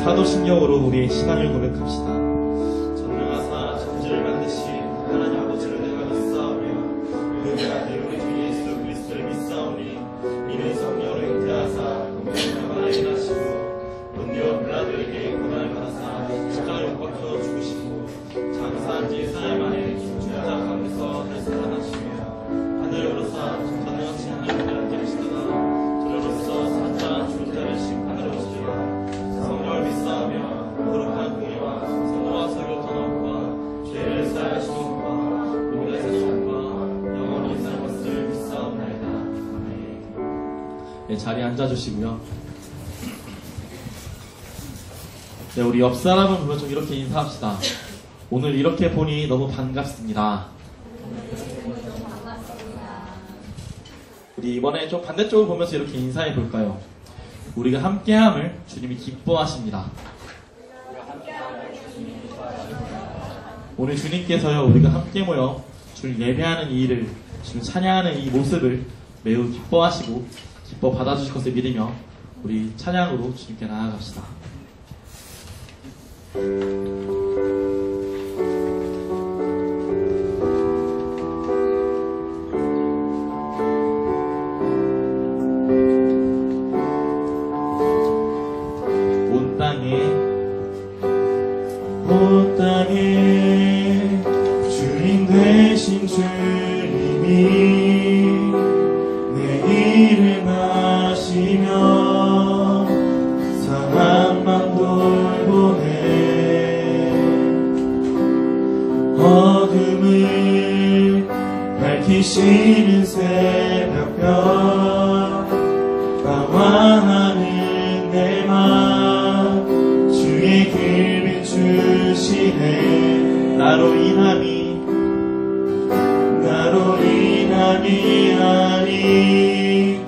사도신경으로 우리의 신앙을 고백합시다. 전능하사 천지를 만드신 하나님 아버지를 내가 믿사오며 그의 아들 우리 주 예수 그리스도를 믿사오니 이는 성령으로 잉태하사 공생애가 일하시고 본디오 빌라도에게 고난을 받으사 십자가에 못 박혀 죽으시고 장사한 지 4일 만에 죽자 가운데서 다시 살아나시며 하늘에 오르사 전능하신 하나님께 앉으시다가 저로서 사자 죽은 자를 심판하러 오시리라. 성령을 믿사오며 거룩한 공의와 성도와 서교 통합과 죄를 사하시는 것과 우리가 세상과 영원히 살 것을 믿사옵나이다. 아멘. 네, 자리에 앉아주시고요. 네, 우리 옆 사람을 보면 좀 이렇게 인사합시다. 오늘 이렇게 보니 너무 반갑습니다. 우리 이번에 좀 반대쪽을 보면서 이렇게 인사해 볼까요? 우리가 함께함을 주님이 기뻐하십니다. 오늘 주님께서요, 우리가 함께 모여 주를 예배하는 이 일을, 주를 찬양하는 이 모습을 매우 기뻐하시고 기뻐 받아주실 것을 믿으며 우리 찬양으로 주님께 나아갑시다. 온 땅에 주인 되신 주님이 내 일을 마시며 사랑만 돌보네. 어둠을 밝히시는 새벽별 방황하는 내 맘 주의 길 주시네. 나로 인함이 아니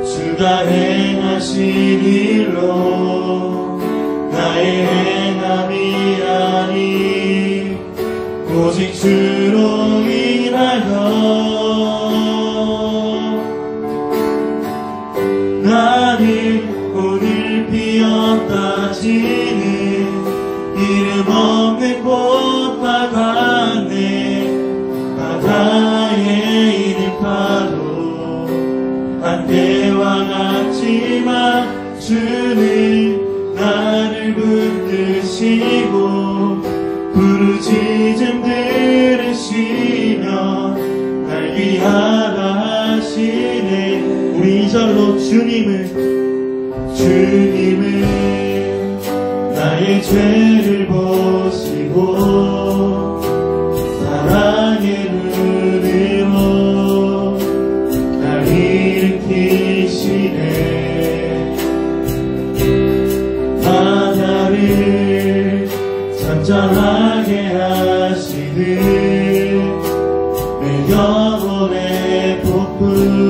주가 행하신 일로 나의 행함이 아니 오직 주로 인하여 나는 오늘 피었다 지는 이름 없는 꽃과 같네. 바다의 이름 파도 안개와 같지만 주는 나를 붙드시고 부르짖음 들으시며 날 위하라 하시네. 우리 2절로 주님을 나의 죄를 보시고 사랑의 눈으로 날 일으키시네. 바다를 잠잠하게 하시듯 내 영혼의 폭풍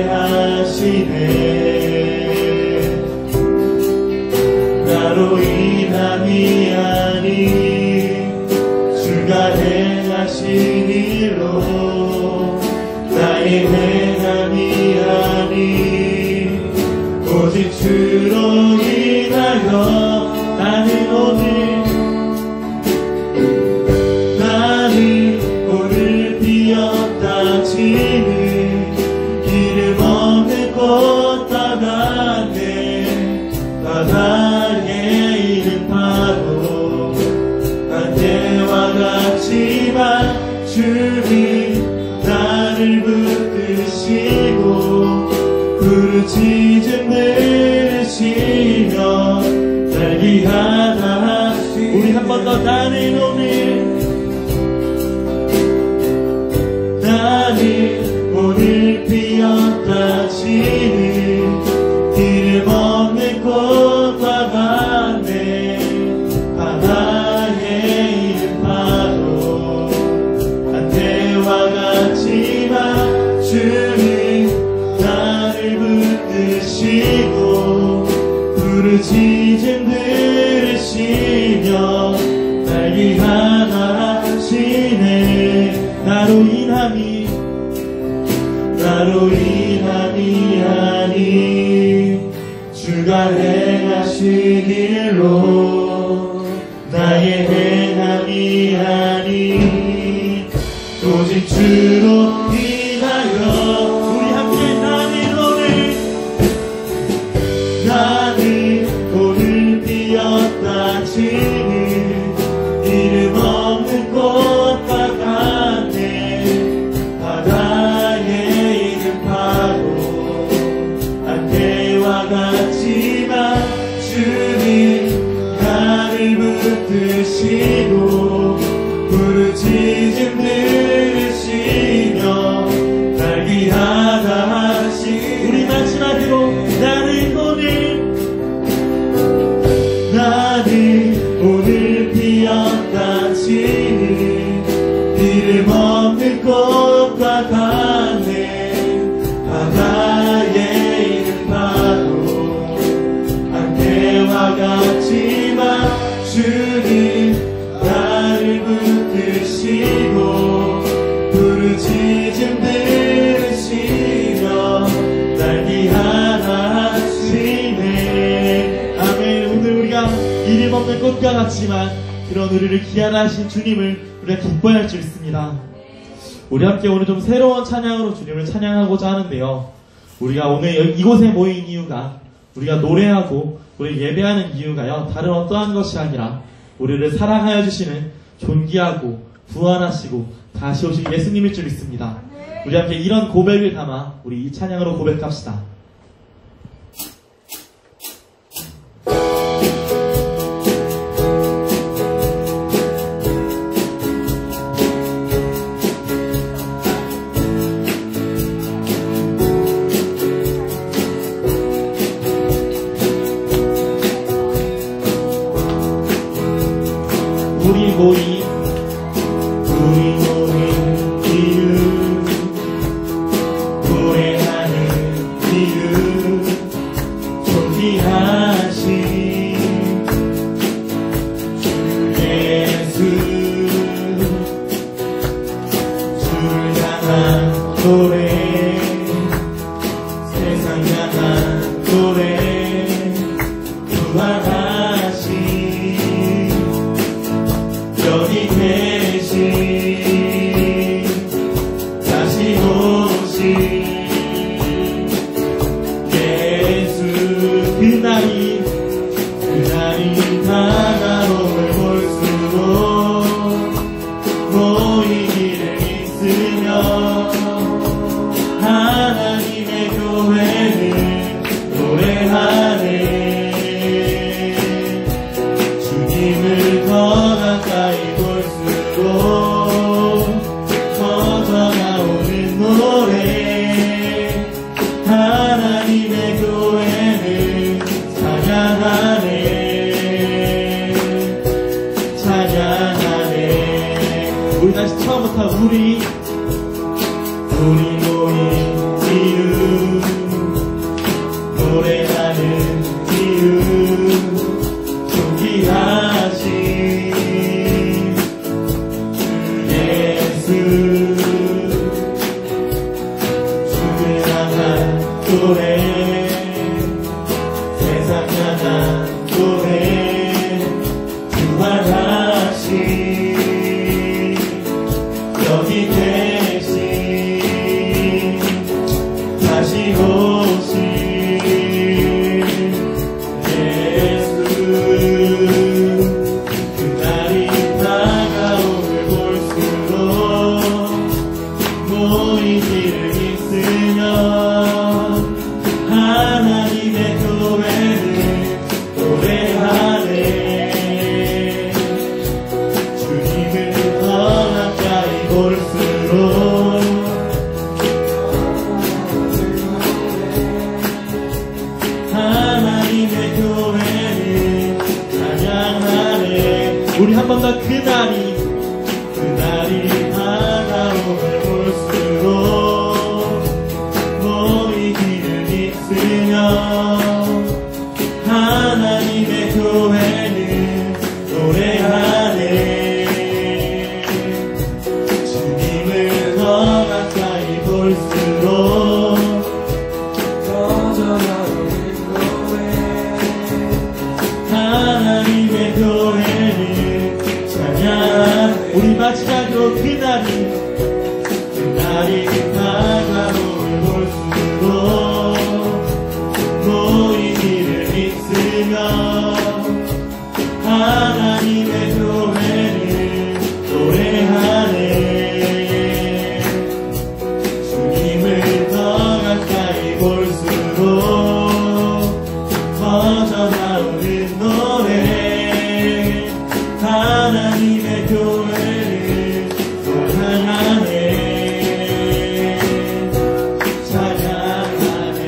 하시네. 나로 인함이 아닌 주가 행하신 일로 나의 행함이 아닌 오직 주로 인하여 나는 오늘 피었다 치는 이름 없는 꽃과 같네. 바다에 있는 파도 한때와 같지만 주님 나를 붙드시고 부르짖음 들으시며 날기하다. 우리 한 번 더 나는 오늘 피었다 치는 이름 없는 꽃과 같네. 바다에 있는 파도 한때와 같지만 주님 나를 붙드시고 부르짖음 들으시며 날기 하나 하시네. 나로 인함이 아닌 주가 행하신 일로 나의 행함이 아닌 오직 주로 인하여 우리 함께 나는 오늘 피었다 치는 이름 없는 꽃과 같네. 바다에 있는 파도 한때와 같지만 주님 나를 붙드시고 부르짖음 들으시며 날기하다 하시. 우리 마지막으로 나는 오늘 피었다 치는 이름 없는 꽃과 같네. 바다에 있는 파도 한때와 같지만 주님 나를 붙드시고 부르짖음 들으시며 날기하나 하시네. 아멘. 오늘 우리가 이름 없는 꽃과 같지만 그런 우리를 귀하다 하신 주님을 우리가 기뻐할 줄 있습니다. 우리 함께 오늘 좀 새로운 찬양으로 주님을 찬양하고자 하는데요. 우리가 오늘 이곳에 모인 이유가 우리가 노래하고 우리 예배하는 이유가요, 다른 어떠한 것이 아니라 우리를 사랑하여 주시는 존귀하고 부활하시고 다시 오실 예수님일 줄 믿습니다. 우리 함께 이런 고백을 담아 우리 이 찬양으로 고백합시다. 우리 모인 이유, 노래하는 이유, 존귀하신 예수, 주를 향한 노래, 세상 향한 노래, 부활하신 여기 계신 다시 오신 예수. 그날이 다가옴을 볼수록 모이기를 있으며 하나님의 교회는 노래하네. 주님을 더 가까이 볼수록 터져나오는 노래. 하나님의 교회는 찬양하네. 우리 다시 처음부터 우리 모인 이유 노래하는 이유 존귀하신 예수 주를 향한 노래 세상 향한 노래 부활하신 여기 계신 다시 오신 예수 그날이 다가옴을 볼수록 모인 길을 있으며 하나님의 교회를 노래하네 주님을 더 가까이 볼수록 하나님의 교회를 찬양하네 우리 한 번 더 그날이 다가옴을 볼수록 모인 길을 있으며 하나님의 교회는 노래하네 주님을 더 가까이 볼수록 하나님의 교회를 찬양 우리 마지막으로 그날이 다가옴을 볼수록 모인 길을 있으며 하나님의 교회를 노래하네 주님을 더 가까이 볼수록 퍼져나오는 노래 하나님의 교회를 찬양하네 찬양하네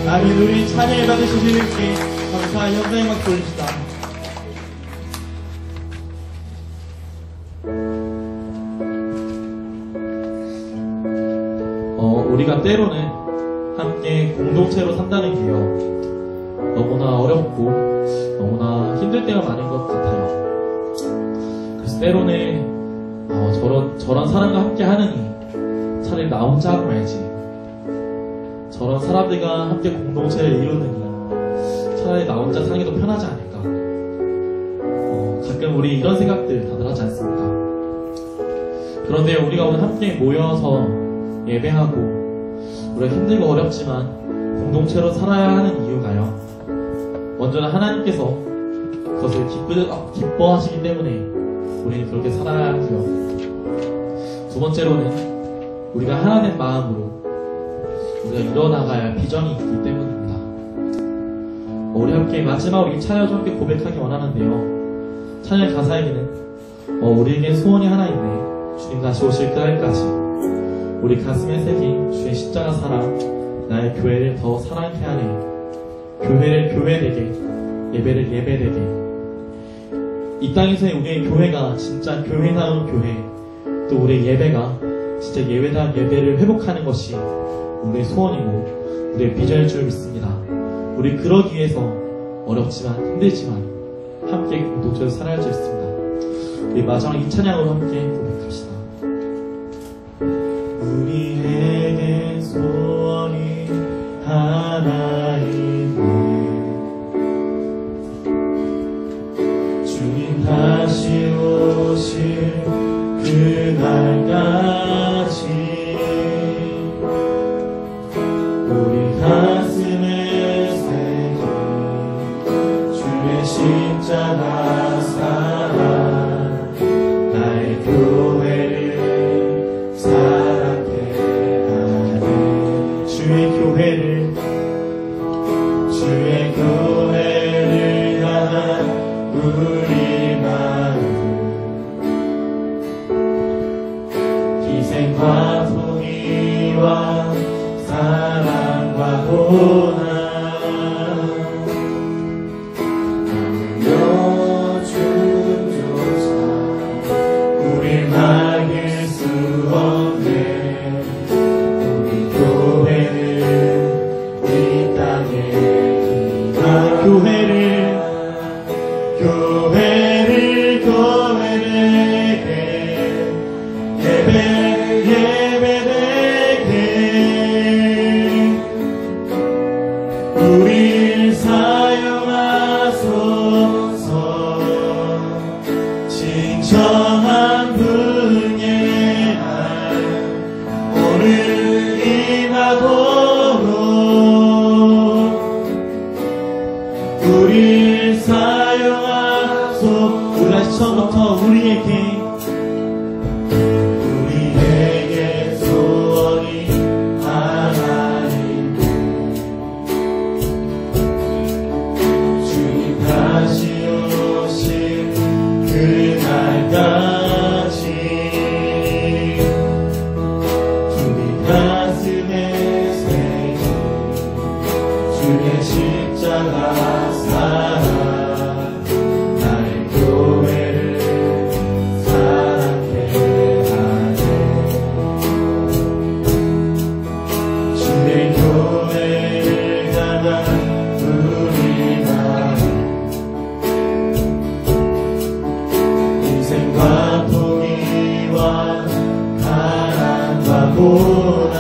아멘 우리 찬양을 받으신 주님께 감사 영광의 박수 올립시다 우리가 때로는 함께 공동체로 산다는 게요 너무나 어렵고 너무나 힘들 때가 많은 것 같아요 그래서 때로는 저런 사람과 함께 하느니 차라리 나 혼자 하고 말지 저런 사람들과 함께 공동체를 이루느니 차라리 나 혼자 사는 게 더 편하지 않을까 가끔 우리 이런 생각들 다들 하지 않습니까? 그런데 우리가 오늘 함께 모여서 예배하고 우리가 힘들고 어렵지만 공동체로 살아야 하는 이유가요 먼저는 하나님께서 그것을 기뻐하시기 때문에 우리는 그렇게 살아야 하고요 두 번째로는 우리가 하나 된 마음으로 우리가 이뤄나가야 할 비전이 있기 때문입니다 우리 함께 마지막으로 이 찬양을 함께 고백하기 원하는데요 찬양 가사에는 우리에게 소원이 하나 있네 주님 다시 오실 그날까지 우리 가슴에 새긴 주의 십자가 사랑 나의 교회를 더 사랑케 하네 교회를 교회되게 예배를 예배되게 이 땅에서의 우리의 교회가 진짜 교회다운 교회 또 우리의 예배가 진짜 예배다운 예배를 회복하는 것이 우리의 소원이고 우리의 비전일 줄 믿습니다 우리 그러기 위해서 어렵지만 힘들지만 함께 공동체로 살아야 할 줄 믿습니다 우리 마지막 이 찬양으로 함께 고백합시다 우리에게 소원이 하나 있네 주님 다시 오실 그날까지 우리 가슴에 새긴 주의 십자가 사랑 나의 교회 가슴에 새긴 주의 십자가 사랑 나의 교회를 사랑케 하네. 주의 교회를 향한 우리 마음 인생과 포기와 가난과 고난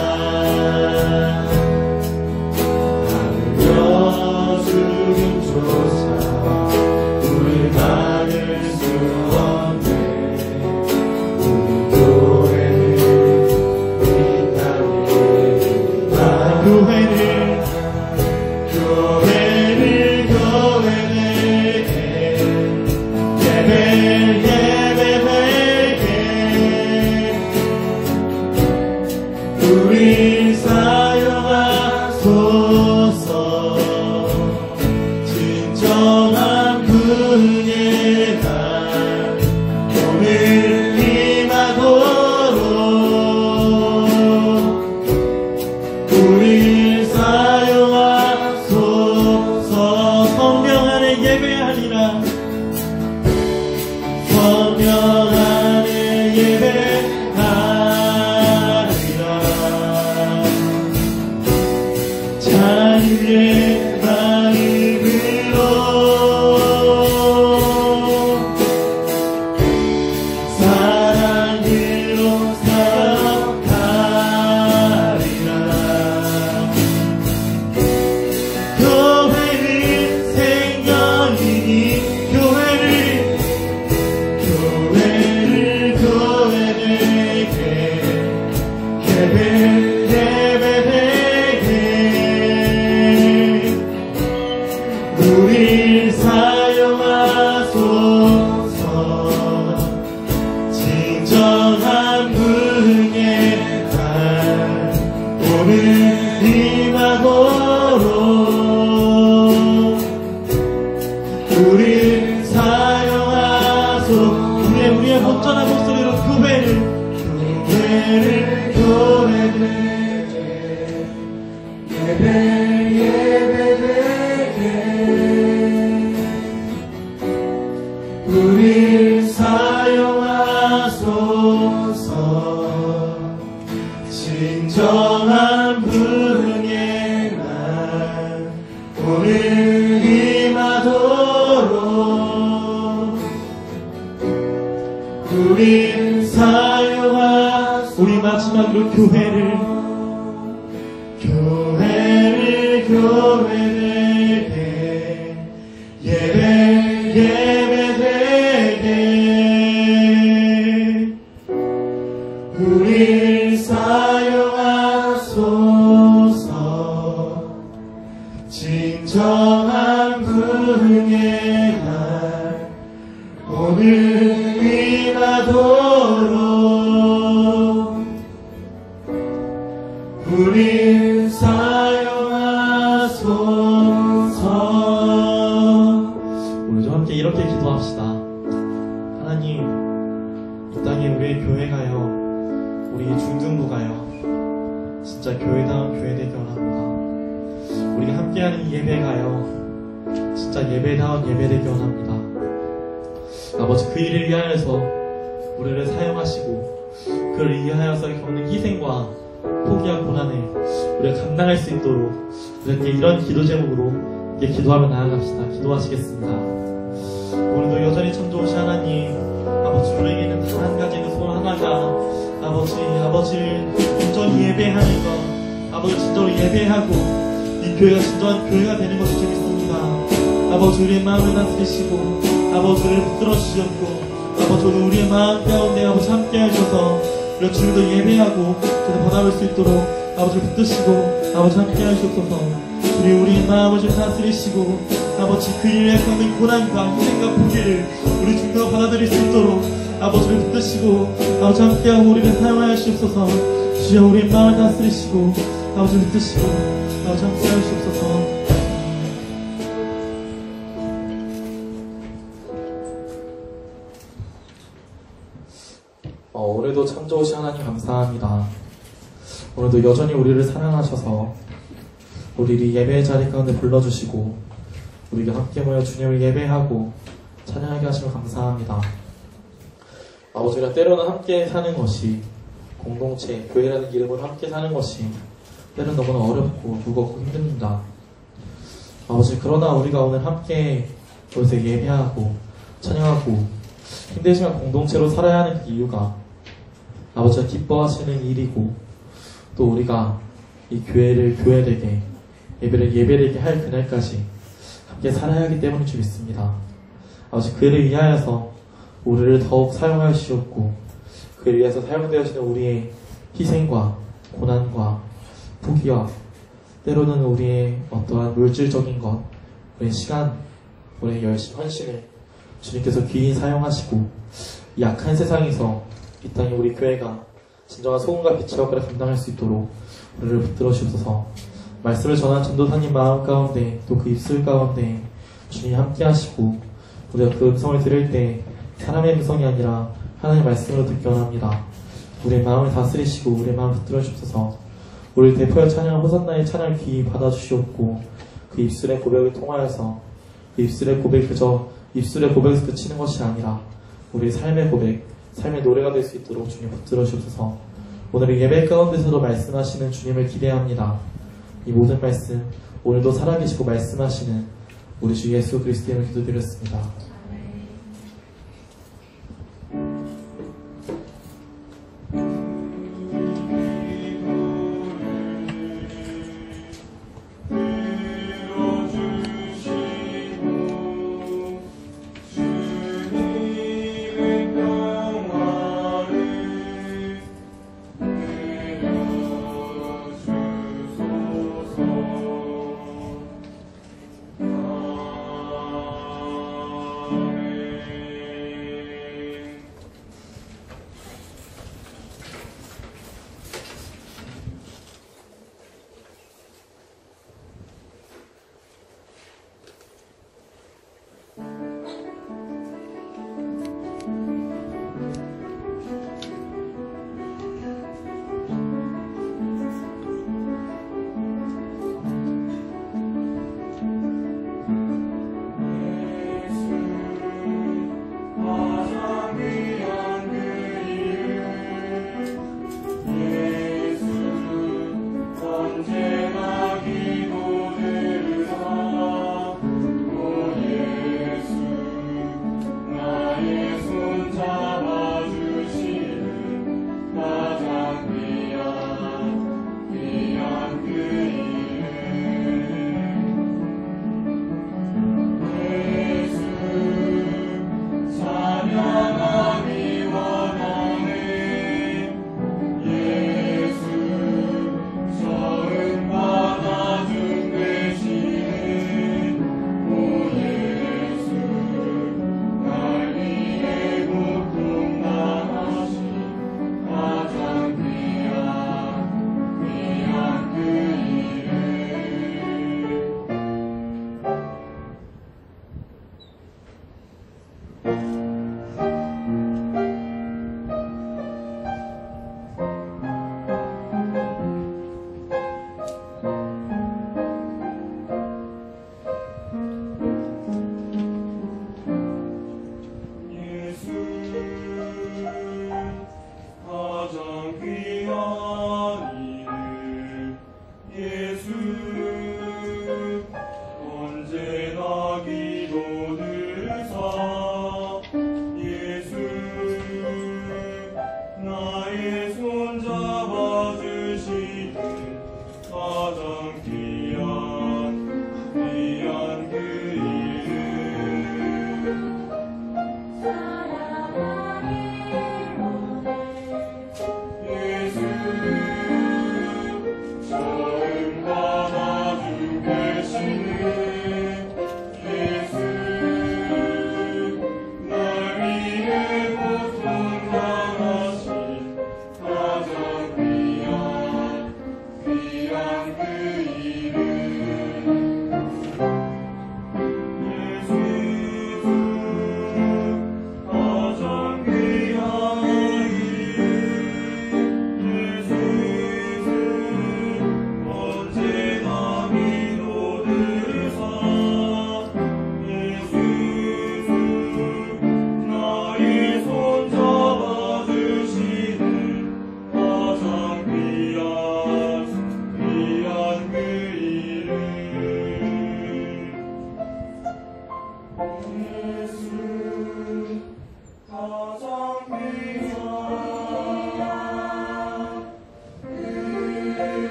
하늘여 죽음조차 우릴 막을 수 없네. 우리 교회를 이 땅에 나 교회를 우리 사용하소서. 진정한 분의 날 오늘 임하도록 우리 사용하소서. 성령 안에 예배하리라. 성령 안에 예배하리라. 자유의 마음으로 사랑으로 사역하리라. 교회는 생명이니 교회되게 예배되게 우리 사용하소서. 진정한 분의 날 오늘 임하도록 우리 사용하소서. 우리의 온전한 목소리로 교회되게 예배되게 우리 사용하소서. 진정한 분의 날 오늘 임하도록 우리 사용하소서. 우리 마지막으로 교회되게 예배되게 우리 사용하소서. 진정한 분의 날 오늘 임하도록 우리 사용하소서. 우리 좀 함께 이렇게 기도합시다. 하나님, 이 땅에 우리의 교회가요, 우리 중등부가요, 진짜 교회다운 교회 되기 원합니다. 우리가 함께하는 이 예배가요, 진짜 예배다운 예배 되기 원합니다. 아버지, 그 일을 위하여서 우리를 사용하시고 그를 위하여서 겪는 희생과 포기와 고난을 우리가 감당할 수 있도록 우리가 이런 기도 제목으로 기도하며 나아갑시다. 기도하시겠습니다. 오늘도 여전히 참 좋으신 하나님, 아버지, 우리에게는 단 한 가지는 소원 하나가 아버지를 온전히 예배하는 것, 아버지 진짜로 예배하고 이 교회가 진정한 교회가 되는 것이 재밌습니다. 아버지, 우리의 마음을 다스리시고 아버지를 붙들어 주셨고 아버지, 오늘 우리의 마음 가운데 아버지 함께 하셔서 우리가 주님도 예배하고 주님 받아볼 수 있도록 아버지를 붙드시고 아버지 함께 하시옵소서. 우리의 마음을 좀 다스리시고 아버지, 그 일에 겪는 고난과 희생과 포기를 우리 중도가 받아들일 수 있도록 아버지를 붙드시고 아버지 함께하고 우리를 사용하여 주옵소서. 주여, 우리의 마음을 다스리시고 아버지를 붙드시고 아버지 함께하여 주옵소서. 오늘도 참 좋으신 하나님 감사합니다. 오늘도 여전히 우리를 사랑하셔서 우리를 예배의 자리 가운데 불러주시고 우리가 함께 모여 주님을 예배하고 찬양하게 하시면 감사합니다. 아버지가 때로는 함께 사는 것이 공동체, 교회라는 이름으로 함께 사는 것이 때로는 너무나 어렵고 무겁고 힘듭니다. 아버지, 그러나 우리가 오늘 함께 여기서 예배하고 찬양하고 힘들지만 공동체로 살아야 하는 그 이유가 아버지가 기뻐하시는 일이고 또 우리가 이 교회를 교회되게 예배를 예배되게 할 그날까지 함께 살아야 하기 때문인 줄 믿습니다. 아버지, 그를 위하여서 우리를 더욱 사용하시옵고 그를 위해서 사용되어지는 우리의 희생과 고난과 포기와 때로는 우리의 어떠한 물질적인 것, 우리의 시간, 우리의 열심, 헌신을 주님께서 귀히 사용하시고 이 약한 세상에서 이 땅에 우리 교회가 진정한 소금과 빛의 역할을 감당할 수 있도록 우리를 붙들어 주셔서 말씀을 전한 전도사님 마음 가운데 또 그 입술 가운데 주님이 함께 하시고 우리가 그 음성을 들을 때 사람의 음성이 아니라 하나님의 말씀으로 듣기 원합니다. 우리의 마음을 다스리시고 우리의 마음을 붙들어 주셔서 우리를 대표할 찬양 호산나의 찬양을 귀히 받아주시옵고 그 입술의 고백을 통하여서 그 입술의 고백이 그저 입술의 고백에서 그치는 것이 아니라 우리의 삶의 고백, 삶의 노래가 될 수 있도록 주님 붙들어 주셔서 오늘의 예배 가운데서도 말씀하시는 주님을 기대합니다. 이 모든 말씀 오늘도 살아계시고 말씀하시는 우리 주 예수 그리스도의 이름으로 기도드렸습니다.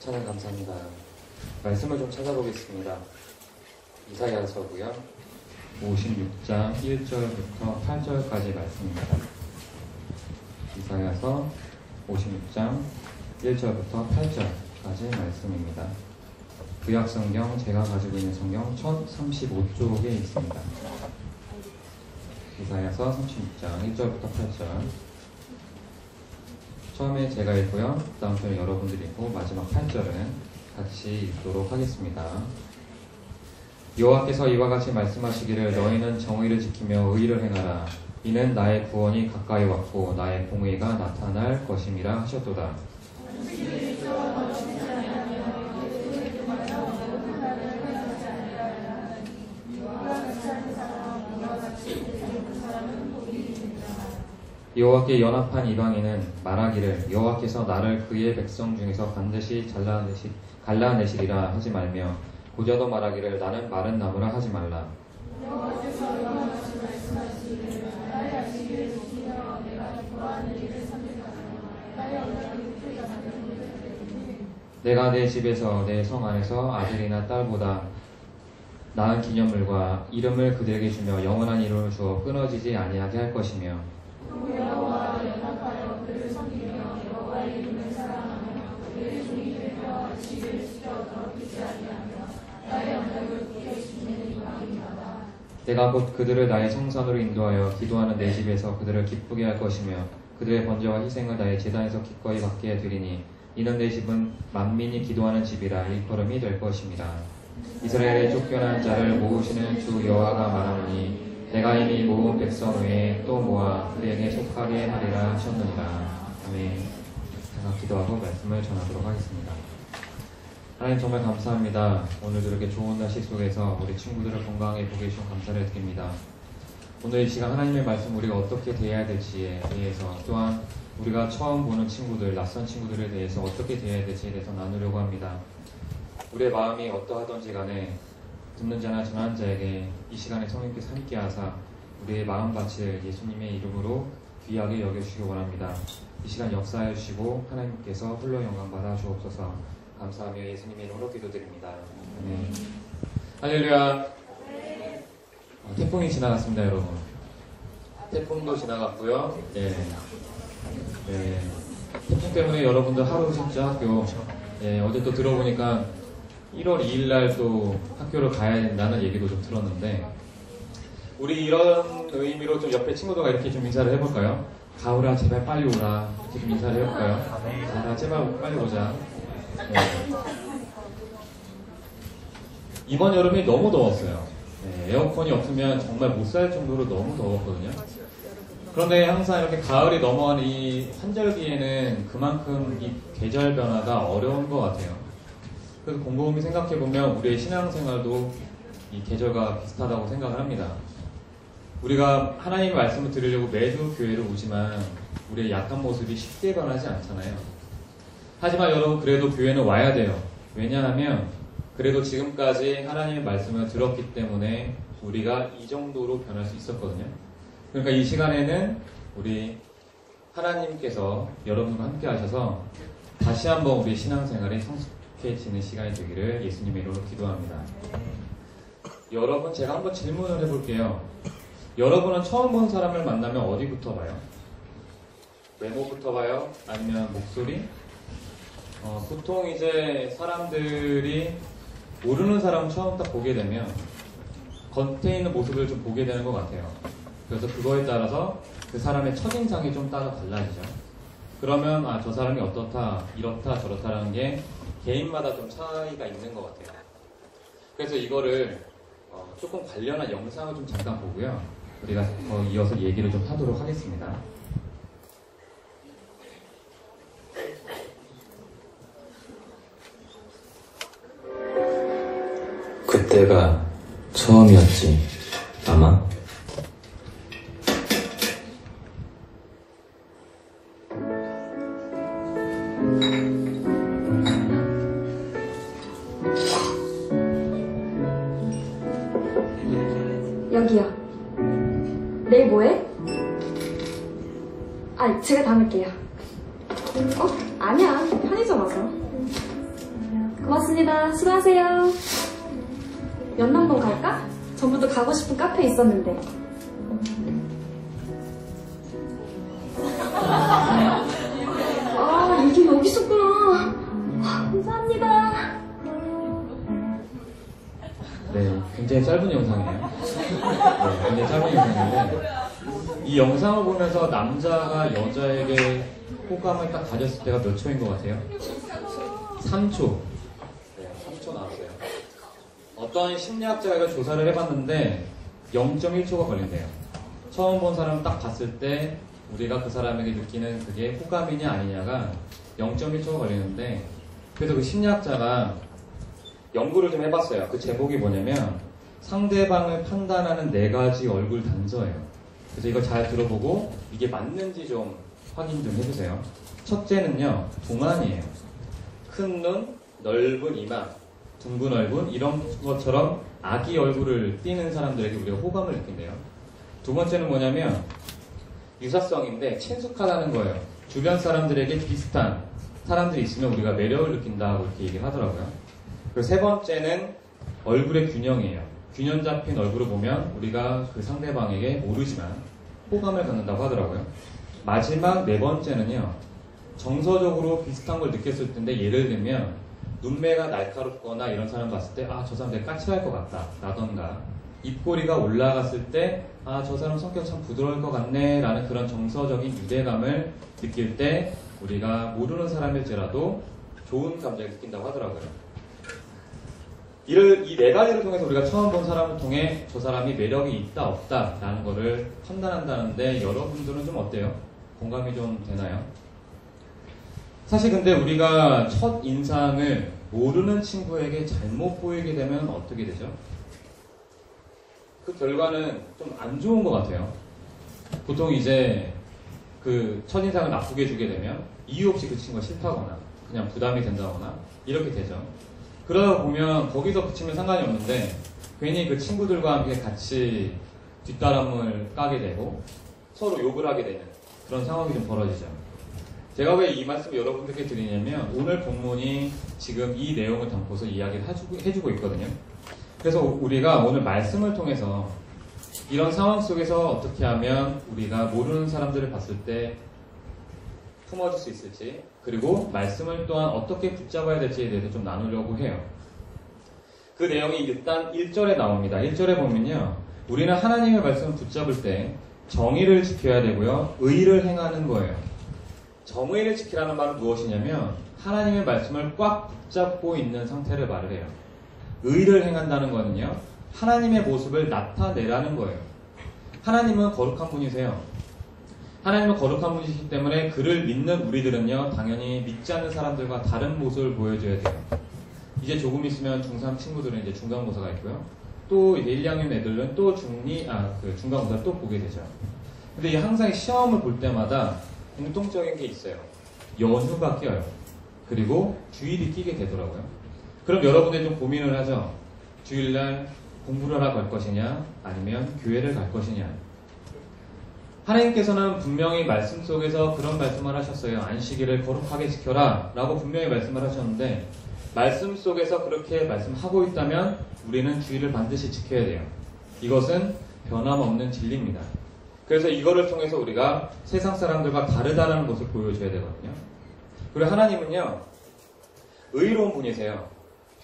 찬양 감사합니다. 말씀을 좀 찾아보겠습니다. 이사야서고요. 56장 1절부터 8절까지 말씀입니다. 이사야서 56장 1절부터 8절까지 말씀입니다. 구약성경 제가 가지고 있는 성경 1035쪽에 있습니다. 이사야서 36장 1절부터 8절. 처음에 제가 읽고요. 그 다음 절에 여러분들이 읽고 마지막 8절은 같이 읽도록 하겠습니다. 여호와께서 이와 같이 말씀하시기를 너희는 정의를 지키며 의를 행하라. 이는 나의 구원이 가까이 왔고 나의 공의가 나타날 것임이라 하셨도다. 여호와께 연합한 이방인은 말하기를 여호와께서 나를 그의 백성 중에서 반드시 갈라내시리라 하지 말며 고자도 말하기를 나는 마른 나무라 하지 말라. 내가 내 집에서 내 성 안에서 아들이나 딸보다 나은 기념물과 이름을 그들에게 주며 영원한 이름을 주어 끊어지지 아니하게 할 것이며 여호와와 연합하여 그를 섬기며 여호와의 이름을 사랑하며 그의 종이 되며 지혜를 지켜 더럽히지 아니하며 나의 언약을 굳게 지키는 이방인이다. 내가 곧 그들을 나의 성산으로 인도하여 기도하는 내 집에서 그들을 기쁘게 할 것이며 그들의 번제와 희생을 나의 제단에서 기꺼이 받게 해드리니 이는 내 집은 만민이 기도하는 집이라 일컬음이 될 것입니다. 이스라엘의 쫓겨난 자를 모으시는 주 여호와가 말하노니 내가 이미 모은 백성 외에 또 모아 그에게 속하게 하리라 하셨느니라. 아멘. 제가 기도하고 말씀을 전하도록 하겠습니다. 하나님 정말 감사합니다. 오늘도 이렇게 좋은 날씨 속에서 우리 친구들을 건강하게 보게 해주셔서 감사를 드립니다. 오늘 이 시간 하나님의 말씀 우리가 어떻게 대해야 될지에 대해서 또한 우리가 처음 보는 친구들, 낯선 친구들에 대해서 어떻게 대해야 될지에 대해서 나누려고 합니다. 우리의 마음이 어떠하던지 간에 듣는 자나 전하는 자에게 이 시간에 성령께서 함께 하사 우리의 마음밭을 예수님의 이름으로 귀하게 여겨주시기 원합니다. 이 시간 역사해 주시고 하나님께서 홀로 영광 받아 주옵소서. 감사하며 예수님의 이름으로 기도드립니다. 아멘. 할렐루야. 태풍이 지나갔습니다, 여러분. 태풍도 지나갔고요. 네. 태풍 때문에 여러분들 하루 쉬었죠, 학교. 어제 또 들어보니까 1월 2일 날 또 학교를 가야 된다는 얘기도 좀 들었는데, 우리 이런 의미로 좀 옆에 친구들과 이렇게 좀 인사를 해볼까요? 가을아, 제발 빨리 오라. 이렇게 좀 인사를 해볼까요? 가을아, 제발 빨리 오자. 이번 여름이 너무 더웠어요. 에어컨이 없으면 정말 못 살 정도로 너무 더웠거든요. 그런데 항상 이렇게 가을이 넘어가는 이 환절기에는 그만큼 이 계절 변화가 어려운 것 같아요. 그래서 곰곰이 생각해보면 우리의 신앙생활도 이 계절과 비슷하다고 생각을 합니다. 우리가 하나님의 말씀을 들으려고 매주 교회를 오지만 우리의 약한 모습이 쉽게 변하지 않잖아요. 하지만 여러분, 그래도 교회는 와야 돼요. 왜냐하면 그래도 지금까지 하나님의 말씀을 들었기 때문에 우리가 이 정도로 변할 수 있었거든요. 그러니까 이 시간에는 우리 하나님께서 여러분과 함께 하셔서 다시 한번 우리 신앙생활이 성숙해지는 시간이 되기를 예수님의 이름으로 기도합니다. 여러분, 제가 한번 질문을 해볼게요. 여러분은 처음 본 사람을 만나면 어디부터 봐요? 외모부터 봐요? 아니면 목소리? 보통 이제 사람들이 모르는 사람 처음 딱 보게 되면 겉에 있는 모습을 좀 보게 되는 것 같아요. 그래서 그거에 따라서 그 사람의 첫인상이 좀 따로 달라지죠. 그러면 저 사람이 어떻다, 이렇다, 저렇다라는 게 개인마다 좀 차이가 있는 것 같아요. 그래서 이거를 조금 관련한 영상을 좀 잠깐 보고요. 우리가 더 이어서 얘기를 좀 하도록 하겠습니다. 그때가 처음이었지, 아마. 여기요. 내일 뭐해? 제가 담을게요. 아니야. 편의점 와서. 고맙습니다. 수고하세요. 연남동 갈까? 전부터 가고 싶은 카페 있었는데. 아, 이게 여기 있었구나. 감사합니다. 네, 굉장히 짧은 영상이에요. 네, 굉장히 짧은 영상인데 이 영상을 보면서 남자가 여자에게 호감을 딱 가졌을 때가 몇 초인 것 같아요? 3초. 네, 3초 나왔어요. 어떤 심리학자가 조사를 해봤는데 0.1초가 걸린대요. 처음 본 사람을 딱 봤을 때 우리가 그 사람에게 느끼는 그게 호감이냐 아니냐가 0.1초가 걸리는데, 그래서 그 심리학자가 연구를 좀 해봤어요. 그 제목이 뭐냐면 상대방을 판단하는 4가지 얼굴 단서예요. 그래서 이거 잘 들어보고 이게 맞는지 좀 확인 좀 해주세요. 첫째는요, 동안이에요. 큰 눈, 넓은 이마, 둥근 얼굴, 이런 것처럼 아기 얼굴을 띠는 사람들에게 우리가 호감을 느낀대요. 두 번째는 뭐냐면 유사성인데 친숙하다는 거예요. 주변 사람들에게 비슷한 사람들이 있으면 우리가 매력을 느낀다고 이렇게 얘기를 하더라고요. 그리고 세 번째는 얼굴의 균형이에요. 균형 잡힌 얼굴을 보면 우리가 그 상대방에게 모르지만 호감을 갖는다고 하더라고요. 마지막 4번째는요, 정서적으로 비슷한 걸 느꼈을 텐데, 예를 들면 눈매가 날카롭거나 이런 사람 봤을 때 아, 저 사람 되게 까칠할 것 같다 라던가, 입꼬리가 올라갔을 때 아, 저 사람 성격 참 부드러울 것 같네 라는 그런 정서적인 유대감을 느낄 때 우리가 모르는 사람일지라도 좋은 감정을 느낀다고 하더라고요. 이 4가지를 통해서 우리가 처음 본 사람을 통해 저 사람이 매력이 있다 없다 라는 거를 판단한다는데, 여러분들은 좀 어때요? 공감이 좀 되나요? 사실 근데 우리가 첫 인상을 모르는 친구에게 잘못 보이게 되면 어떻게 되죠? 그 결과는 좀 안 좋은 것 같아요. 보통 이제 그 첫인상을 나쁘게 주게 되면 이유 없이 그 친구가 싫다거나 그냥 부담이 된다거나 이렇게 되죠. 그러다 보면 거기서 그치면 상관이 없는데 괜히 그 친구들과 함께 같이 뒷담을 까게 되고 서로 욕을 하게 되는 그런 상황이 좀 벌어지죠. 제가 왜 이 말씀을 여러분들께 드리냐면 오늘 본문이 지금 이 내용을 담고서 이야기를 해주고 있거든요. 그래서 우리가 오늘 말씀을 통해서 이런 상황 속에서 어떻게 하면 우리가 모르는 사람들을 봤을 때 품어줄 수 있을지, 그리고 말씀을 또한 어떻게 붙잡아야 될지에 대해서 좀 나누려고 해요. 그 내용이 일단 1절에 나옵니다. 1절에 보면요, 우리는 하나님의 말씀을 붙잡을 때 정의를 지켜야 되고요, 의를 행하는 거예요. 정의를 지키라는 말은 무엇이냐면 하나님의 말씀을 꽉 붙잡고 있는 상태를 말을 해요. 의를 행한다는 거는요, 하나님의 모습을 나타내라는 거예요. 하나님은 거룩한 분이세요. 하나님은 거룩한 분이시기 때문에 그를 믿는 우리들은요, 당연히 믿지 않는 사람들과 다른 모습을 보여줘야 돼요. 이제 조금 있으면 중3 친구들은 이제 중간고사가 있고요. 또 이제 1, 2학년 애들은 또 중간고사를 또 보게 되죠. 근데 항상 시험을 볼 때마다 공통적인 게 있어요. 연휴가 껴요. 그리고 주일이 끼게 되더라고요. 그럼 여러분들이 좀 고민을 하죠. 주일날 공부를 하러 갈 것이냐, 아니면 교회를 갈 것이냐. 하나님께서는 분명히 말씀 속에서 그런 말씀을 하셨어요. 안식일을 거룩하게 지켜라 라고 분명히 말씀을 하셨는데, 말씀 속에서 그렇게 말씀하고 있다면 우리는 주일을 반드시 지켜야 돼요. 이것은 변함없는 진리입니다. 그래서 이거를 통해서 우리가 세상 사람들과 다르다는 것을 보여줘야 되거든요. 그리고 하나님은요, 의로운 분이세요.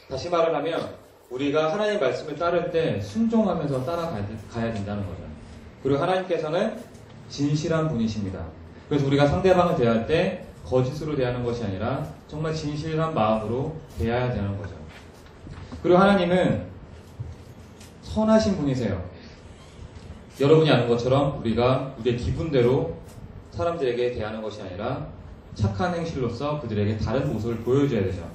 다시 말을 하면 우리가 하나님의 말씀을 따를 때 순종하면서 따라가야 된다는 거죠. 그리고 하나님께서는 진실한 분이십니다. 그래서 우리가 상대방을 대할 때 거짓으로 대하는 것이 아니라 정말 진실한 마음으로 대해야 되는 거죠. 그리고 하나님은 선하신 분이세요. 여러분이 아는 것처럼 우리가 우리의 기분대로 사람들에게 대하는 것이 아니라 착한 행실로서 그들에게 다른 모습을 보여줘야 되죠.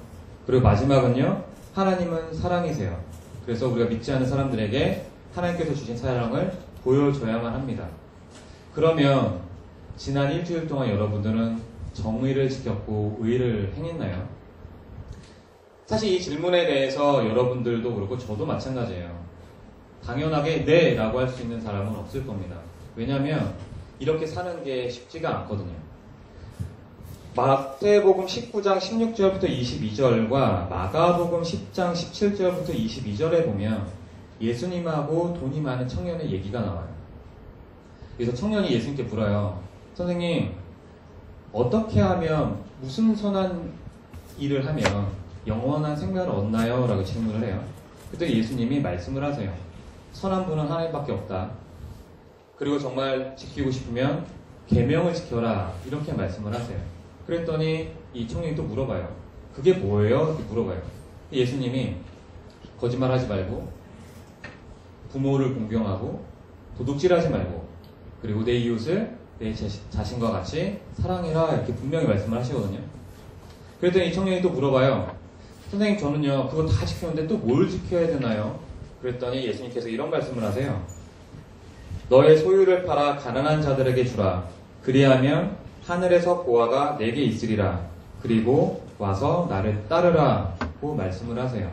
그리고 마지막은요, 하나님은 사랑이세요. 그래서 우리가 믿지 않는 사람들에게 하나님께서 주신 사랑을 보여줘야만 합니다. 그러면 지난 일주일 동안 여러분들은 정의를 지켰고 의를 행했나요? 사실 이 질문에 대해서 여러분들도 그렇고 저도 마찬가지예요. 당연하게 네 라고 할 수 있는 사람은 없을 겁니다. 왜냐하면 이렇게 사는 게 쉽지가 않거든요. 마태복음 19장 16절부터 22절과 마가복음 10장 17절부터 22절에 보면 예수님하고 돈이 많은 청년의 얘기가 나와요. 그래서 청년이 예수님께 물어요. 선생님, 어떻게 하면, 무슨 선한 일을 하면 영원한 생명을 얻나요? 라고 질문을 해요. 그때 예수님이 말씀을 하세요. 선한 분은 하나님밖에 없다. 그리고 정말 지키고 싶으면 계명을 지켜라. 이렇게 말씀을 하세요. 그랬더니 이 청년이 또 물어봐요. 그게 뭐예요? 이렇게 물어봐요. 예수님이 거짓말하지 말고, 부모를 공경하고, 도둑질하지 말고, 그리고 내 이웃을 내 자신과 같이 사랑해라. 이렇게 분명히 말씀을 하시거든요. 그랬더니 이 청년이 또 물어봐요. 선생님, 저는요 그거 다 지켰는데 또 뭘 지켜야 되나요? 그랬더니 예수님께서 이런 말씀을 하세요. 너의 소유를 팔아 가난한 자들에게 주라. 그리하면 하늘에서 보화가 내게 있으리라. 그리고 와서 나를 따르라고 말씀을 하세요.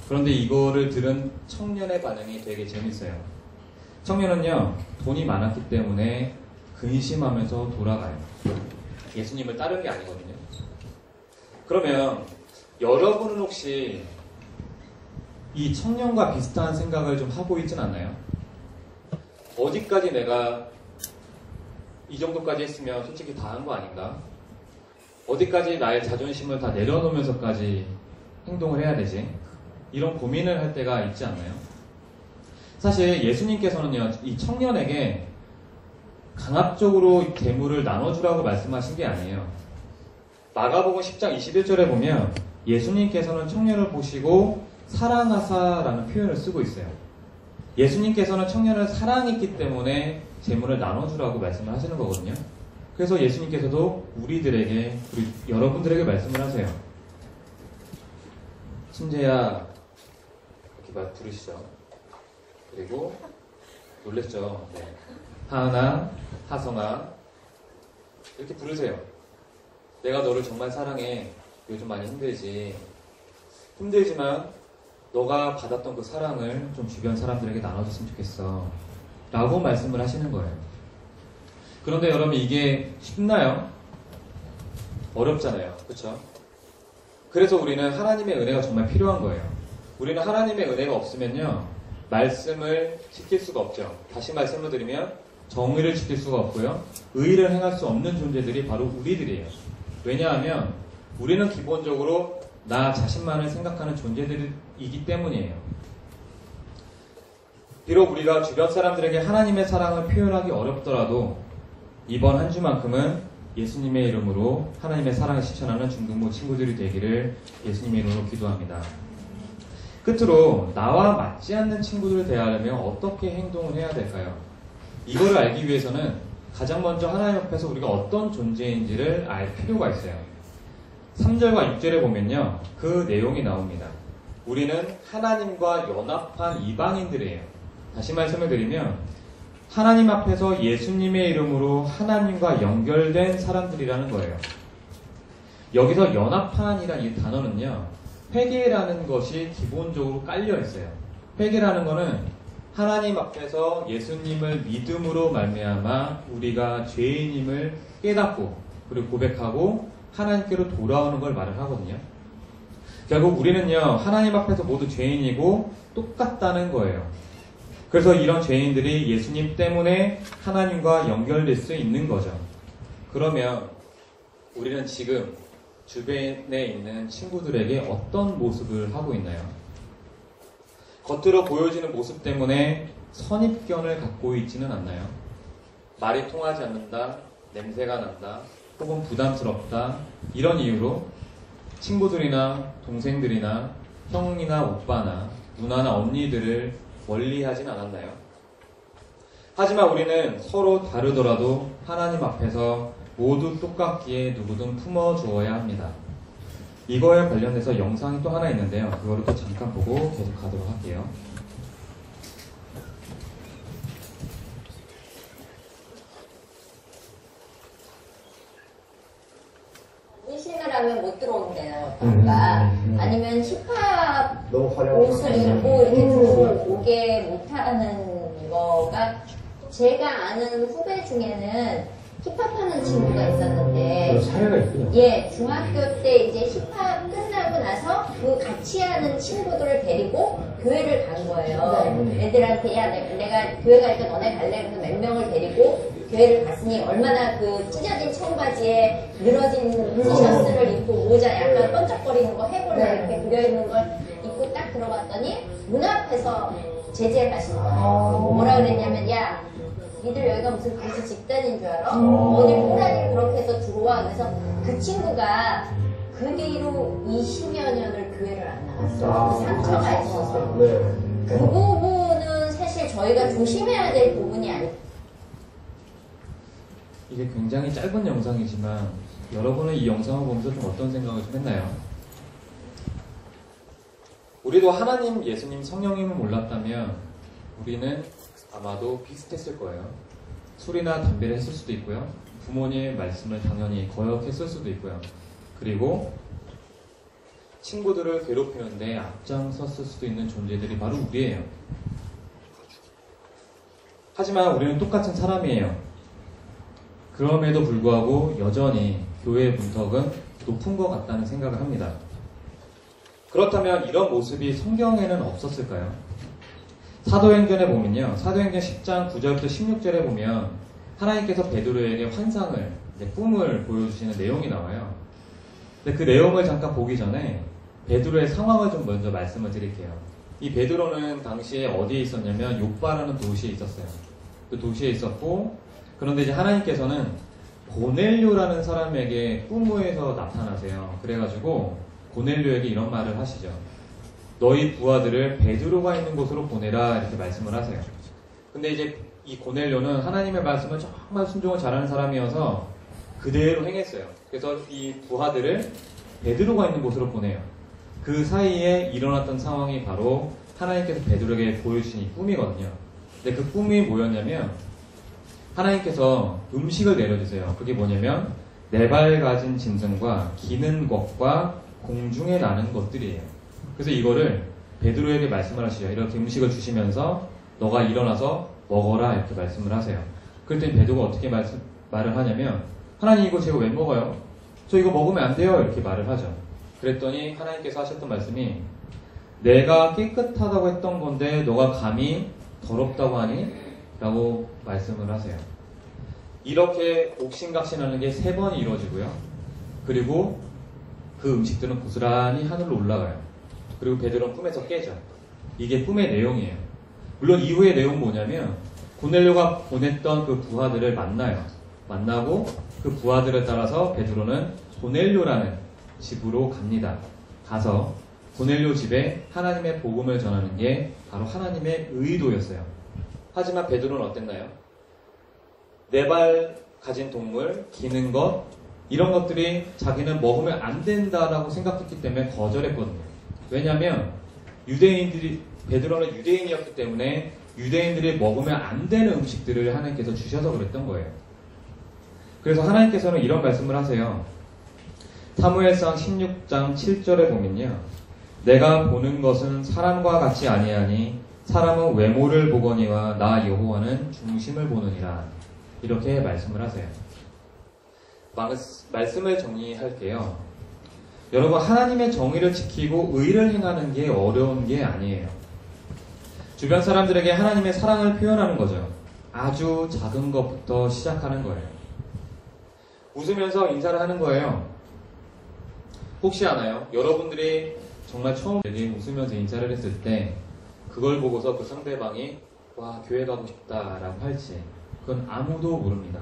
그런데 이거를 들은 청년의 반응이 되게 재밌어요. 청년은요 돈이 많았기 때문에 근심하면서 돌아가요. 예수님을 따르는 게 아니거든요. 그러면 여러분은 혹시 이 청년과 비슷한 생각을 좀 하고 있진 않나요? 어디까지 내가 이 정도까지 했으면 솔직히 다 한 거 아닌가? 어디까지 나의 자존심을 다 내려놓으면서까지 행동을 해야 되지? 이런 고민을 할 때가 있지 않나요? 사실 예수님께서는요, 이 청년에게 강압적으로 재물을 나눠주라고 말씀하신 게 아니에요. 마가복음 10장 21절에 보면 예수님께서는 청년을 보시고 사랑하사라는 표현을 쓰고 있어요. 예수님께서는 청년을 사랑했기 때문에 재물을 나눠주라고 말씀을 하시는 거거든요. 그래서 예수님께서도 우리들에게, 우리 여러분들에게 말씀을 하세요. 침재야, 이렇게 말 부르시죠. 그리고 놀랬죠. 네. 하은아, 하성아, 이렇게 부르세요. 내가 너를 정말 사랑해. 요즘 많이 힘들지. 힘들지만 너가 받았던 그 사랑을 좀 주변 사람들에게 나눠줬으면 좋겠어. 라고 말씀을 하시는 거예요. 그런데 여러분, 이게 쉽나요? 어렵잖아요. 그렇죠? 그래서 우리는 하나님의 은혜가 정말 필요한 거예요. 우리는 하나님의 은혜가 없으면요, 말씀을 지킬 수가 없죠. 다시 말씀을 드리면 정의를 지킬 수가 없고요, 의의를 행할 수 없는 존재들이 바로 우리들이에요. 왜냐하면 우리는 기본적으로 나 자신만을 생각하는 존재들이기 때문이에요. 비록 우리가 주변 사람들에게 하나님의 사랑을 표현하기 어렵더라도 이번 한 주만큼은 예수님의 이름으로 하나님의 사랑을 실천하는 중등부 친구들이 되기를 예수님의 이름으로 기도합니다. 끝으로 나와 맞지 않는 친구들을 대하려면 어떻게 행동을 해야 될까요? 이거를 알기 위해서는 가장 먼저 하나님 앞에서 우리가 어떤 존재인지를 알 필요가 있어요. 3절과 6절에 보면요, 그 내용이 나옵니다. 우리는 하나님과 연합한 이방인들이에요. 다시 말씀을 드리면 하나님 앞에서 예수님의 이름으로 하나님과 연결된 사람들이라는 거예요. 여기서 연합한이라는 이 단어는요, 회개라는 것이 기본적으로 깔려 있어요. 회개라는 거는 하나님 앞에서 예수님을 믿음으로 말미암아 우리가 죄인임을 깨닫고 그리고 고백하고 하나님께로 돌아오는 걸 말을 하거든요. 결국 우리는요, 하나님 앞에서 모두 죄인이고 똑같다는 거예요. 그래서 이런 죄인들이 예수님 때문에 하나님과 연결될 수 있는 거죠. 그러면 우리는 지금 주변에 있는 친구들에게 어떤 모습을 하고 있나요? 겉으로 보여지는 모습 때문에 선입견을 갖고 있지는 않나요? 말이 통하지 않는다, 냄새가 난다, 혹은 부담스럽다, 이런 이유로 친구들이나 동생들이나 형이나 오빠나 누나나 언니들을 멀리하진 않았나요? 하지만 우리는 서로 다르더라도 하나님 앞에서 모두 똑같기에 누구든 품어주어야 합니다. 이거에 관련해서 영상이 또 하나 있는데요. 그거를 또 잠깐 보고 계속 가도록 할게요. 의식을 하면 못 들어온대요. 그러니까 아니면 힙합 옷을 입고 이렇게 들어오게 못하는 거가, 제가 아는 후배 중에는 힙합하는 친구가 있었는데 그런 사례가 있군요. 예, 중학교 때 이제 힙합 끝나고 나서 그 같이 하는 친구들을 데리고 교회를 간 거예요. 애들한테 야 내가 교회 가니까 너네 갈래? 그래서 몇 명을 데리고 교회를 갔으니 얼마나 그 찢어진 청바지에 늘어진 티셔츠를 입고 모자 약간 번쩍거리는 거 해골로 이렇게 그려있는 걸 입고 딱 들어갔더니 문 앞에서 제지를 하시는 거예요. 뭐라 그랬냐면 야 니들 여기가 무슨 도시 집단인 줄 알아? 어디 호랑이를 그렇게 해서 들어와. 그래서 그 친구가 그 뒤로 20여 년을 교회를 안 나갔어요. 상처가 있어서. 그 부분은 사실 저희가 조심해야 될 부분이 아닐까. 이게 굉장히 짧은 영상이지만 여러분은 이 영상을 보면서 좀 어떤 생각을 좀 했나요? 우리도 하나님, 예수님, 성령님을 몰랐다면 우리는 아마도 비슷했을 거예요. 술이나 담배를 했을 수도 있고요. 부모님의 말씀을 당연히 거역했을 수도 있고요. 그리고 친구들을 괴롭히는데 앞장섰을 수도 있는 존재들이 바로 우리예요. 하지만 우리는 똑같은 사람이에요. 그럼에도 불구하고 여전히 교회의 문턱은 높은 것 같다는 생각을 합니다. 그렇다면 이런 모습이 성경에는 없었을까요? 사도행전에 보면요. 사도행전 10장 9절부터 16절에 보면 하나님께서 베드로에게 환상을, 꿈을 보여주시는 내용이 나와요. 근데 그 내용을 잠깐 보기 전에 베드로의 상황을 좀 먼저 말씀을 드릴게요. 이 베드로는 당시에 어디에 있었냐면 욥바라는 도시에 있었어요. 그 도시에 있었고, 그런데 이제 하나님께서는 고넬료라는 사람에게 꿈에서 나타나세요. 그래가지고 고넬료에게 이런 말을 하시죠. 너희 부하들을 베드로가 있는 곳으로 보내라 이렇게 말씀을 하세요. 근데 이제 이 고넬료는 하나님의 말씀을 정말 순종을 잘하는 사람이어서 그대로 행했어요. 그래서 이 부하들을 베드로가 있는 곳으로 보내요. 그 사이에 일어났던 상황이 바로 하나님께서 베드로에게 보여주신 이 꿈이거든요. 근데 그 꿈이 뭐였냐면 하나님께서 음식을 내려주세요. 그게 뭐냐면 네 발 가진 짐승과 기는 것과 공중에 나는 것들이에요. 그래서 이거를 베드로에게 말씀을 하시죠. 이렇게 음식을 주시면서 너가 일어나서 먹어라 이렇게 말씀을 하세요. 그랬더니 베드로가 어떻게 말을 하냐면 하나님 이거 제가 왜 먹어요? 저 이거 먹으면 안 돼요 이렇게 말을 하죠. 그랬더니 하나님께서 하셨던 말씀이 내가 깨끗하다고 했던 건데 너가 감히 더럽다고 하니? 라고 말씀을 하세요. 이렇게 옥신각신하는 게 3번이 이루어지고요. 그리고 그 음식들은 고스란히 하늘로 올라가요. 그리고 베드로는 꿈에서 깨죠. 이게 꿈의 내용이에요. 물론 이후의 내용은 뭐냐면 고넬료가 보냈던 그 부하들을 만나요. 만나고 그 부하들을 따라서 베드로는 고넬료라는 집으로 갑니다. 가서 고넬료 집에 하나님의 복음을 전하는 게 바로 하나님의 의도였어요. 하지만 베드로는 어땠나요? 4발 가진 동물, 기는 것 이런 것들이 자기는 먹으면 안 된다라고 생각했기 때문에 거절했거든요. 왜냐하면 베드로는 유대인이었기 때문에 유대인들이 먹으면 안 되는 음식들을 하나님께서 주셔서 그랬던 거예요. 그래서 하나님께서는 이런 말씀을 하세요. 사무엘상 16장 7절에 보면요. 내가 보는 것은 사람과 같이 아니하니 사람은 외모를 보거니와 나 여호와는 중심을 보느니라. 이렇게 말씀을 하세요. 말씀을 정리할게요. 여러분 하나님의 정의를 지키고 의를 행하는 게 어려운 게 아니에요. 주변 사람들에게 하나님의 사랑을 표현하는 거죠. 아주 작은 것부터 시작하는 거예요. 웃으면서 인사를 하는 거예요. 혹시 아나요? 여러분들이 정말 처음 웃으면서 인사를 했을 때 그걸 보고서 그 상대방이 와 교회 가고 싶다라고 할지 그건 아무도 모릅니다.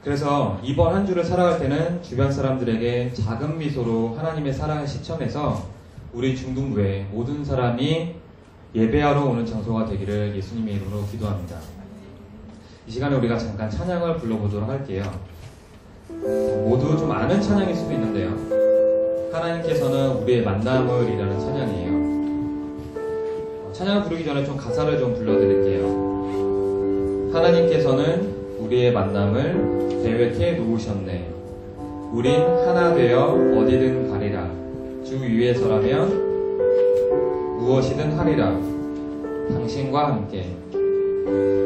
그래서 이번 한 주를 살아갈 때는 주변 사람들에게 작은 미소로 하나님의 사랑을 실천해서 우리 중등부의 모든 사람이 예배하러 오는 장소가 되기를 예수님의 이름으로 기도합니다. 이 시간에 우리가 잠깐 찬양을 불러보도록 할게요. 모두 좀 아는 찬양일 수도 있는데요. 하나님께서는 우리의 만남을 이라는 찬양이에요. 찬양을 부르기 전에 좀 가사를 좀 불러드릴게요. 하나님께서는 우리의 만남을 계획해 놓으셨네. 우린 하나 되어 어디든 가리라. 주 위에서라면 무엇이든 하리라. 당신과 함께.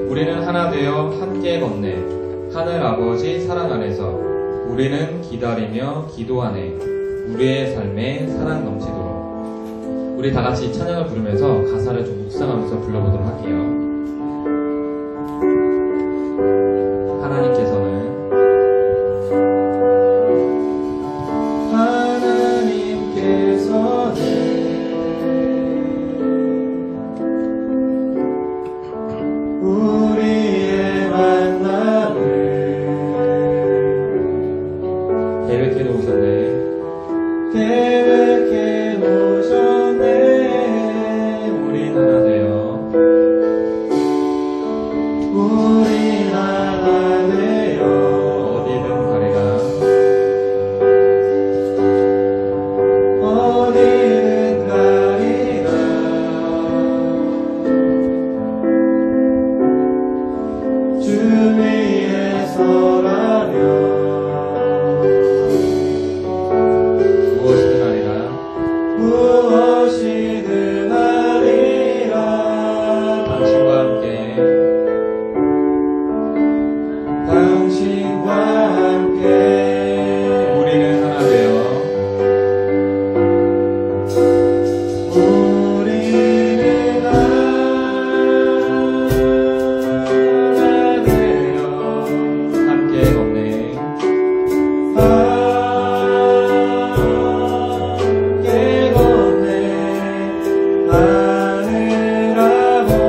우리는 하나 되어 함께 걷네. 하늘 아버지 사랑 안에서 우리는 기다리며 기도하네. 우리의 삶에 사랑 넘치도록. 우리 다 같이 찬양을 부르면서 가사를 좀 묵상하면서 불러보도록 할게요. 하나님께서는 우리의 만남을 계획해 놓으셨네. 계획해 놓으셨네. 우린 하나 되어 우린 하나 되어 어디든 가리라. 어디든 가리라. 주 위에 서라면 무엇이든 하리라. 무엇이든 하리라. 당신과 함께 당신과 함께 우리는 하나 되어 우리는 하나 되어 함께 걷네. 함께 걷네. 하늘 아버지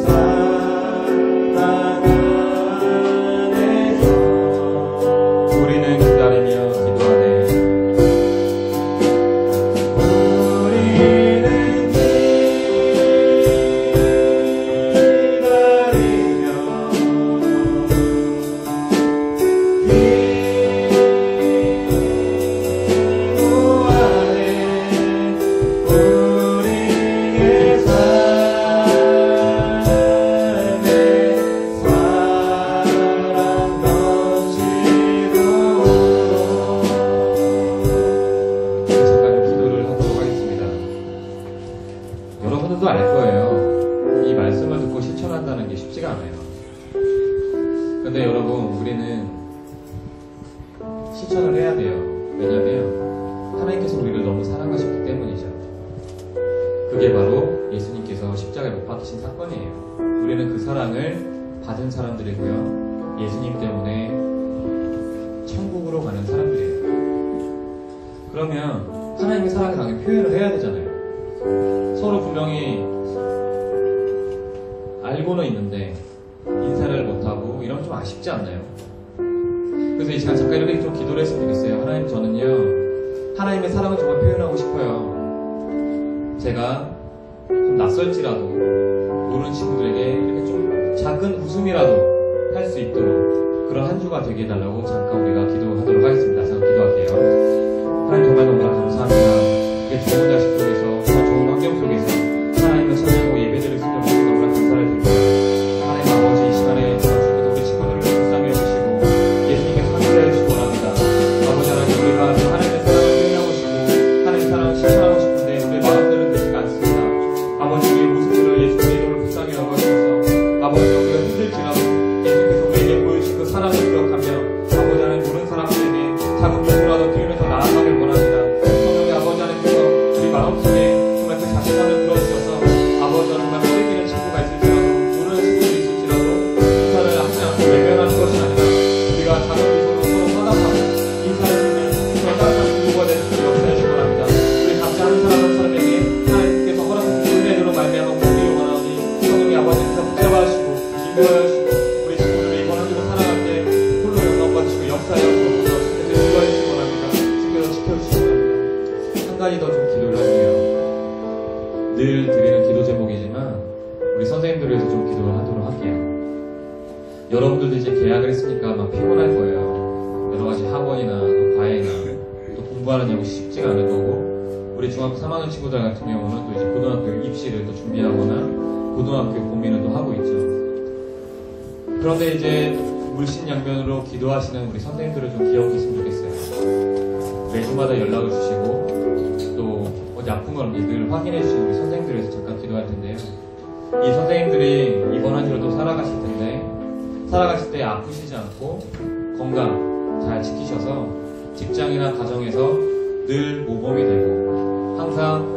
사랑 안에서 우리는 기다리며 기도하네. 우리는 잠깐 좀 기도를 하도록 하겠습니다. 여러분들도 알 거예요. 이 말씀을 듣고 실천한다는 게 쉽지가 않아요. 근데 여러분, 우리는 실천을 해야 돼요. 왜냐면 하나님께서 우리를 너무 사랑하셨기 때문이죠. 그게 바로 예수님께서 십자가에 못 박히신 사건이에요. 우리는 그 사랑을 받은 사람들이고요. 예수님 때문에 천국으로 가는 사람들이에요. 그러면 하나님의 사랑을 당연히 표현을 해야 되잖아요. 서로 분명히 알고는 있는데 인사를 못하고 이러면 좀 아쉽지 않나요? 그래서 이 시간 잠깐 이렇게 좀 기도를 했으면 좋겠어요. 하나님, 저는요 하나님의 사랑을 정말 표현하고 싶어요. 제가 좀 낯설지라도 모르는 친구들에게 이렇게 좀 작은 웃음이라도 할 수 있도록 그런 한 주가 되게 해달라고 잠깐 우리가 기도하도록 하겠습니다. 잠깐 기도할게요. 하나님, 정말 너무나 감사합니다. 이렇게 좋은 날씨 속에서, 좋은 환경 속에서 하나님을 찬양하고 예배드릴 수 있도록 너무나 감사를 드립니다. 하나님 아버지, 이 시간에 주기도 우리 친구들을 불쌍히 여기시고 예수님께서 함께해 주시기 원합니다. 아버지 하나님, 우리가 하나님의 사랑을 표현하고 싶고 하나님의 사랑을 실천하고 싶은데 우리의 마음들은 되지가 않습니다. 아버지, 우리의 모습들을 예수님의 이름으로 불쌍히 여겨주셔서 아버지, 우리가 힘들지라도 예수님께서 우리에게 보여주신 그 사랑을 기억하며 아버지 하나님, 모르는 사람들에게 작은 모습이라도 표현해서 나아가길 원합니다. 성령의 아버지 하나님께서 우리 마음속에 정말 그 자신감을 불어주셔서 아버지 하나님, 정말 꺼리기는 친구가 있을지라도 모르는 친구들이 있을지라도 인사를 하지 않고 외면하는 것이 아니라 우리가 작은 미소로 서로 화답하고 인사를 주는 그런 따뜻한 부부가 될 수 있도록 역사해주시기 원합니다. 우리 각자 한 사람 한 사람에게 하나님께서 허락하신 은혜로 말미암아 모두를 원하오니 성령의 아버지께서 붙잡아 주시고 인도하여 주시고 우리 친구들을 이번 한 주도 살아갈 때 홀로 영광 받으시고 역사하여 주옵소서. 인도하여 주시기 원합니다. 지켜서 지켜주시기 원합니다. 한 가지 더 좀 기도를 할게요. 늘 드리는 기도 제목이지만 우리 선생님들을 위해서 좀 기도를 하도록 할게요. 여러분들도 이제 계약을 했으니까 막 피곤할 거예요. 여러 가지 학원이나 과외나 또 공부하는 게 쉽지가 않을 거고 우리 중학교 3학년 친구들 같은 경우는 또 이제 고등학교 입시를 또 준비하거나 고등학교 고민을 또 하고 있죠. 그런데 이제 물신양면으로 기도하시는 우리 선생님들을 좀 기억했으면 좋겠어요. 매주마다 연락을 주시고 또 어디 아픈 걸 늘 확인해 주시는 우리 선생님들을 위해서 잠깐 기도할 텐데요. 이 선생님들이 이번 한 주를 또 살아가실 텐데, 살아가실 때 아프시지 않고 건강 잘 지키셔서 직장이나 가정에서 늘 모범이 되고 항상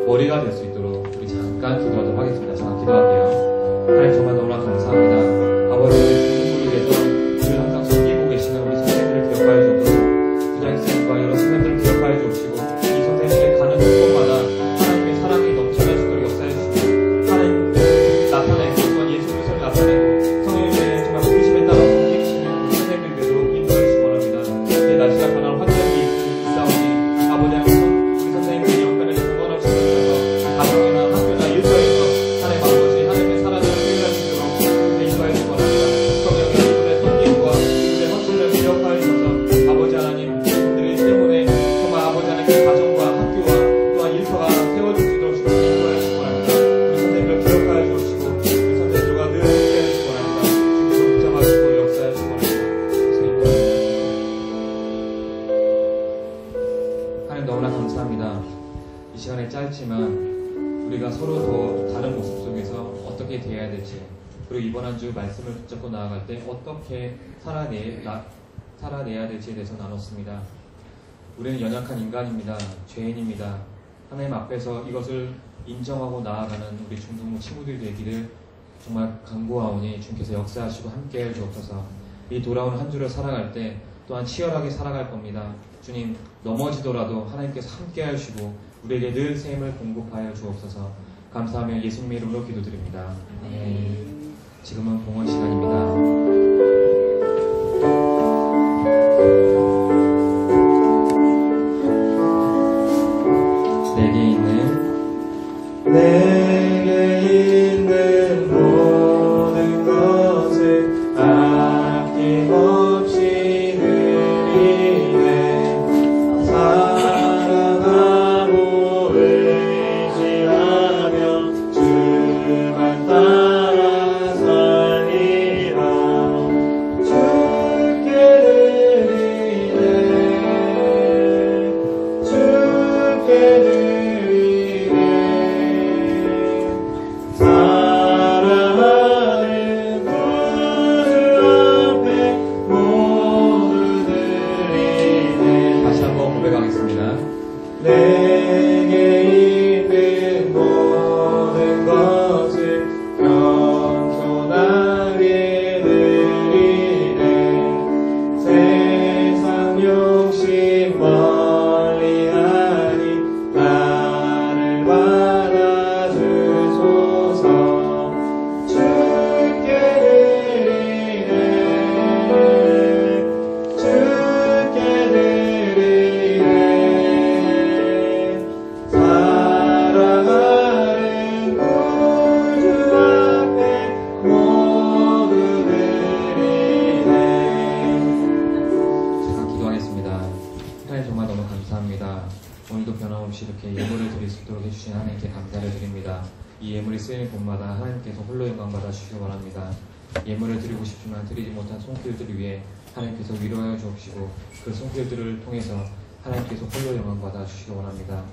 머리가 될 수 있도록 우리 잠깐 기도하도록 하겠습니다. 잠깐 기도할게요. 하나님 정말 너무나 감사합니다. 아버지 우리 위해서 늘 항상 섬기고 계시는 우리 선생님들을 기억하여 주옵소서. 부장님과 여러 선생님들을 기억하여 주옵시고 이 선생님들이 가는 곳마다 하나님의 사랑이 넘쳐날 수 있도록 역사해 주시고 하나님 나타내고 또한 예수 그리스도를 나타내고 성령님의 정말 부르심에 따라 섬기시는 우리 선생님들 되도록 인도해 주시기 바랍니다. 이 날씨가 변한 환경이 있사오니 아버지 하나님 우리 선생님들이 영변에 경건하고 싶으셔서 가정이나 학교나 일터에서 하나님 아버지 하나님의 사랑을 표현할 수 있도록 인도해 주시기 바랍니다. 성령의 이분의 섬김과 이분의 헌신을 기억하여 주셔서 아버지 하나님 이분들이 때문에 정말 아버지 하나님의 가정과 학교와 또한 일터가 세워질 수 있도록 인도해 주시기 바랍니다. 우리 선생님을 기억하여 주시고 우리 선생님들과 늘 함께해 주시기 바랍니다. 주님을 붙잡아주시고 역사해 주시기 바랍니다. 하나님 너무나 감사합니다. 이 시간에 짧지만 우리가 서로 더 다른 모습 속에서 어떻게 대해야 될지 그리고 이번 한 주 말씀을 붙잡고 나아갈 때 어떻게 살아내야 될지에 대해서 나눴습니다. 우리는 연약한 인간입니다. 죄인입니다. 하나님 앞에서 이것을 인정하고 나아가는 우리 중등부 친구들이 되기를 정말 간구하오니 주님께서 역사하시고 함께해 주옵소서. 이 돌아오는 한 주를 살아갈 때 또한 치열하게 살아갈 겁니다. 주님 넘어지더라도 하나님께서 함께해 주시고 우리에게 늘 샘을 공급하여 주옵소서. 감사하며 예수님의 이름으로 기도드립니다. 지금은 봉헌 시간입니다. 내게 있는 모든 것을 아낌없이 드리네. 사랑하고 의지하며 주만 따라 살리라. 주께 드리네. 주께 드리네. 내게 있는 모든 것을 겸손하게 드리네. 세상 욕심 멀리하니 나를 받아주소서. 주께 드리네. 주께 드리네. 오늘도 변함없이 이렇게 예물을 드릴 수 있도록 해주신 하나님께 감사를 드립니다. 이 예물이 쓰이는 곳마다 하나님께서 홀로 영광 받아 주시기 바랍니다. 예물을 드리고 싶지만 드리지 못한 손길들을 위해 하나님께서 위로하여 주옵시고 그 손길들을 통해서 하나님께서 홀로 영광 받아 주시기 원합니다.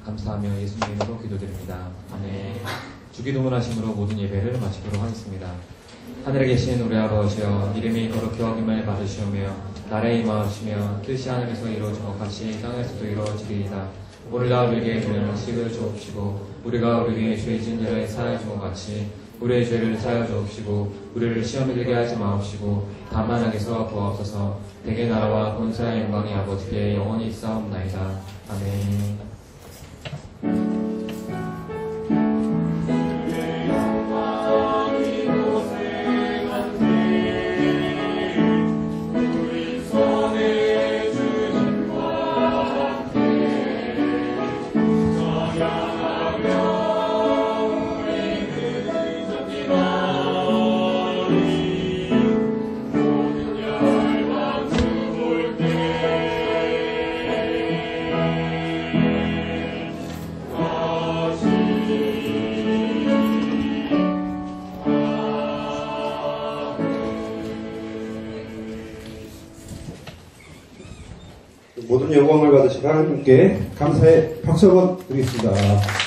감사하며 예수님 이름으로 기도드립니다. 아멘. 주기도문 하심으로 모든 예배를 마치도록 하겠습니다. 하늘에 계신 우리 아버지여, 이름이 거룩히 여김을 받으시오며 나라에 임하시며 뜻이 하늘에서 이루어진 것 같이 땅에서도 이루어지리이다. 오늘날 우리에게 주는 음식을 주옵시고 우리가 우리에게 죄 지은 자를 사하여 준 것 같이 우리의 죄를 사하여 주옵시고 우리를 시험에 들게 하지 마옵시고 다만 악에서 구하옵소서. 대개 나라와 권세와 영광이 아버지께 영원히 있사옵나이다. 아멘. 모든 영광을 받으신 하나님께 감사의 박수 한번 드리겠습니다.